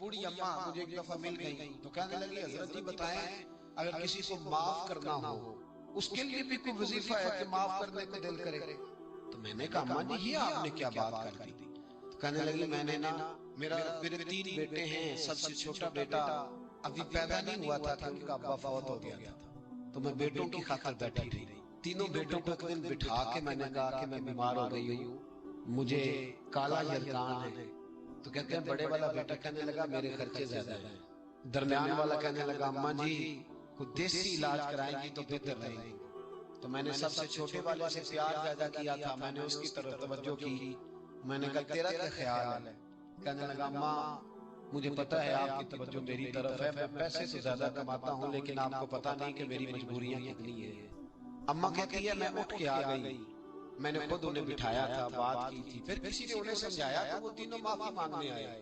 بوڑھی اماں مجھے ایک دفعہ مل گئی تو کہنے لگی حضرت جی بتائیں اگر کسی کو معاف کرنا ہو اس کے لیے بھی کوئی وظیفہ ہے کہ معاف کرنے کو دل کرے؟ تو میں نے کہا اماں جی یہ آپ نے کیا بات کر دی؟ کہنے لگی میں نے نا میرے 3 بیٹے ہیں، سب سے چھوٹا بیٹا ابھی پیدا نہیں ہوا تھا کہ ان کا ابا فوت ہو گیا تھا، تو میں بیٹوں کی خاطر بیٹھی رہی۔ تینوں بیٹوں کو ایک دن بٹھا کے میں نے کہا کہ میں بیمار ہو گئی ہوں، مجھے کالا یلکان ہے۔ تو کہتے ہیں بڑے والا بیٹا کہنے لگا میرے خرچے زیادہ ہیں، درمیان والا کہنے لگا اماں جی کوئی دیسی علاج کرائیں گی تو بہتر رہے گی۔ تو میں نے سب سے چھوٹے والے سے پیار پیدا کیا تھا، میں نے اس کی طرف توجہ کی، میں نے کہا تیرا کیا خیال ہے؟ کہنے لگا اماں مجھے پتہ ہے آپ کی توجہ میری طرف ہے، میں پیسے تو زیادہ کماتا ہوں لیکن آپ کو پتہ نہیں کہ میری مجبوریاں کتنی ہیں۔ اماں کہتی ہے میں اٹھ کے آ گئی، میں نے خود انہیں بٹھایا تھا، بات کی تھی، پھر کسی نے انہیں سمجھایا تو وہ تینوں معافی مانگنے آئے۔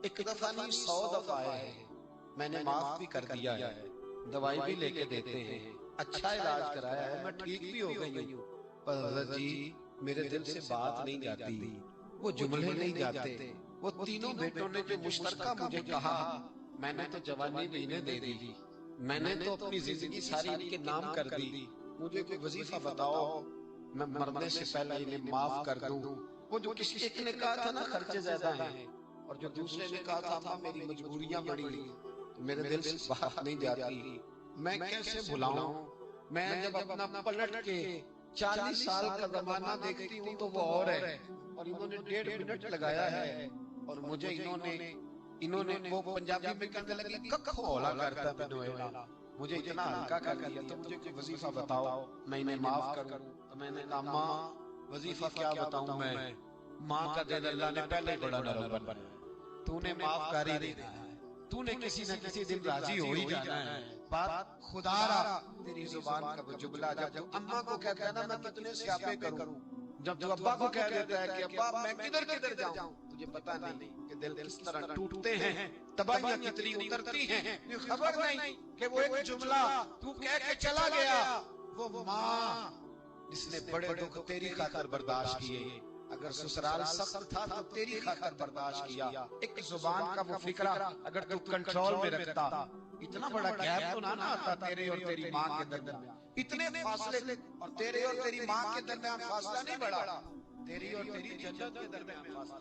ایک دفعہ نہیں 100 دفعہ آئے ہیں، میں نے معاف بھی کر دیا ہے، دوائی بھی لے کے دیتے ہیں، اچھا علاج کرایا ہے، میں ٹھیک بھی ہو گئی ہوں، پر حضرت جی میرے دل سے بات نہیں جاتی، وہ جملے نہیں جاتے۔ وہ تینوں بیٹوں نے جو مشترکہ مجھے کہا میں نے تو جوانی بھی انہیں دے دی، میں نے تو اپنی زندگی ساری ان کے نام کر دی، مجھے کوئی وظیفہ بتاؤ میں مرنے سے پہلے انہیں معاف کر دوں۔ وہ جو کسی ایک نے کہا تھا نا خرچے زیادہ ہیں، اور جو دوسرے نے کہا تھا اماں میری مجبوریاں بڑی ہیں، تو میرے دل سے بات نہیں جاتی، میں کیسے بھلاؤں؟ میں جب اپنا پلٹ کے 40 سال کا زمانہ دیکھتی ہوں تو وہ اور ہے، اور انہوں نے 1.5 منٹ لگایا ہے، اور مجھے انہوں نے وہ پنجابی میں کہنے لگی ککھوں اولا کرتا بنوئے، مجھے اتنا ہلکا کر دیا، تو مجھے کوئی وظیفہ بتاؤ میں انہیں معاف کروں۔ تو میں نے کہا ماں وظیفہ کیا بتاؤں میں، ماں کا دل اللہ نے پہلے ہی بڑا نرم بنایا، تو نے معاف کر ہی دینا ہے، تو نے کسی نہ کسی دن راضی ہو ہی جانا ہے۔ بات خدا را تیری زبان کا وہ جملہ جب تو اماں کو کہتا ہے نا میں کتنے سیاپے کروں، جب تو ابا کو کہہ دیتا ہے کہ ابا میں کدھر کدھر جاؤں، تجھے پتا نہیں کہ دل کس طرح ٹوٹتے ہیں، تباہیاں کتنی اترتی ہیں، خبر نہیں کہ وہ ایک جملہ تو کہہ کے چلا گیا، وہ ماں جس نے بڑے دکھ تیری خاطر برداشت کیے، اگر سسرال سخت تھا تو تیری خاطر برداشت کیا، ایک زبان کا وہ فکرہ اگر تو کنٹرول میں رکھتا، اتنا بڑا گیپ تو نہ آتا تیرے اور تیری ماں کے درمیان، اتنے فاصلے، اور تیرے اور تیری ماں کے درمیان فاصلہ نہیں بڑھا، تیری اور تیری جنت کے درمیان فاصلہ